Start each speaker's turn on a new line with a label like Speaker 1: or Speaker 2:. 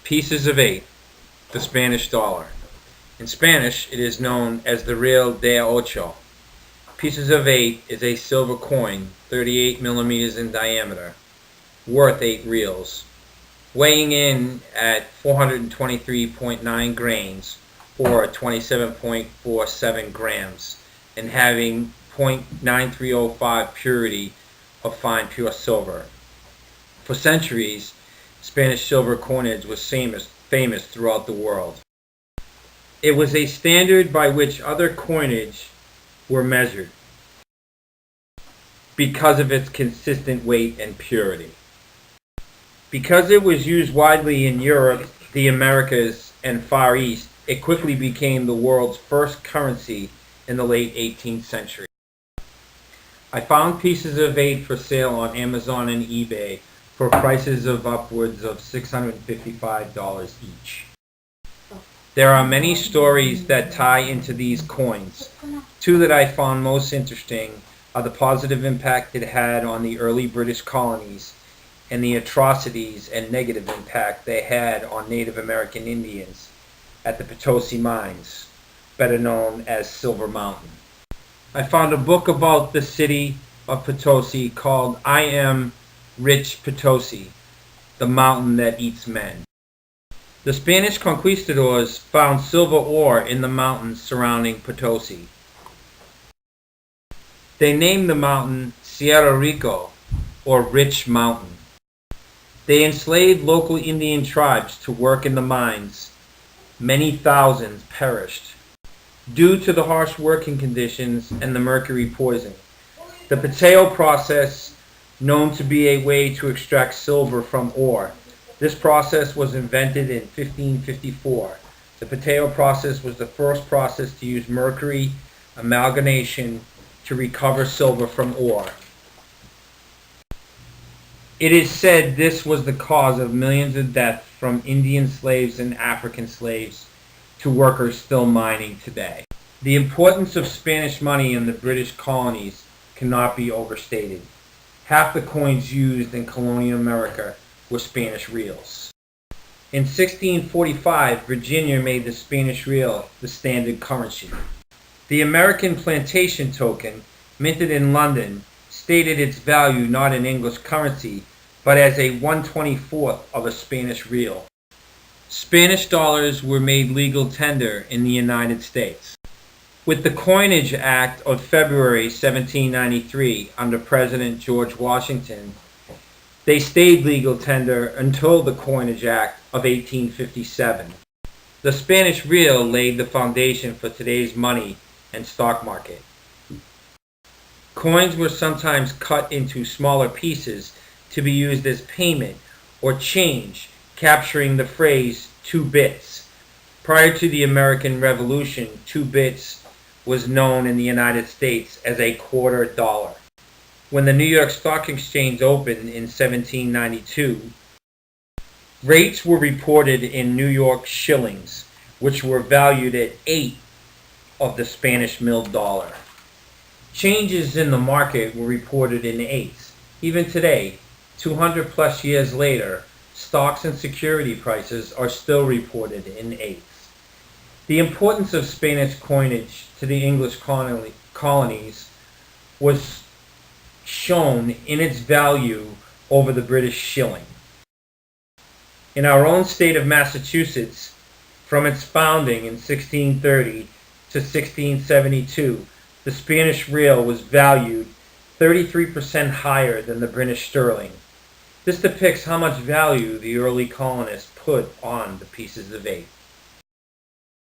Speaker 1: Pieces of 8, the Spanish dollar. In Spanish, it is known as the Real de Ocho. Pieces of 8 is a silver coin, 38 millimeters in diameter, worth 8 reals, weighing in at 423.9 grains or 27.47 grams, and having 0.9305 purity of fine pure silver. For centuries, Spanish silver coinage was famous throughout the world. It was a standard by which other coinage were measured because of its consistent weight and purity. Because it was used widely in Europe, the Americas, and Far East, it quickly became the world's first currency in the late 18th century. I found pieces of 8 for sale on Amazon and eBay for prices of upwards of $655 each. There are many stories that tie into these coins. Two that I found most interesting are the positive impact it had on the early British colonies and the atrocities and negative impact they had on Native American Indians at the Potosi Mines, better known as Silver Mountain. I found a book about the city of Potosi called I Am Rich Potosi, the Mountain That Eats Men. The Spanish conquistadors found silver ore in the mountains surrounding Potosi. They named the mountain Cerro Rico, or Rich Mountain. They enslaved local Indian tribes to work in the mines. Many thousands perished due to the harsh working conditions and the mercury poisoning. The pateo process, known to be a way to extract silver from ore. This process was invented in 1554. The pateo process was the first process to use mercury amalgamation to recover silver from ore. It is said this was the cause of millions of deaths from Indian slaves and African slaves to workers still mining today. The importance of Spanish money in the British colonies cannot be overstated. Half the coins used in colonial America were Spanish reals. In 1645, Virginia made the Spanish real the standard currency. The American plantation token, minted in London, stated its value not in English currency, but as a 1/24th of a Spanish real. Spanish dollars were made legal tender in the United States. With the Coinage Act of February 1793 under President George Washington, they stayed legal tender until the Coinage Act of 1857. The Spanish real laid the foundation for today's money and stock market. Coins were sometimes cut into smaller pieces to be used as payment or change, capturing the phrase 2 bits. Prior to the American Revolution, 2 bits was known in the United States as a $0.25. When the New York Stock Exchange opened in 1792, rates were reported in New York shillings, which were valued at 8 of the Spanish milled dollar. Changes in the market were reported in eighths. Even today, 200 plus years later, stocks and security prices are still reported in eighths. The importance of Spanish coinage to the English colonies was shown in its value over the British shilling. In our own state of Massachusetts, from its founding in 1630 to 1672, the Spanish real was valued 33% higher than the British sterling. This depicts how much value the early colonists put on the pieces of 8.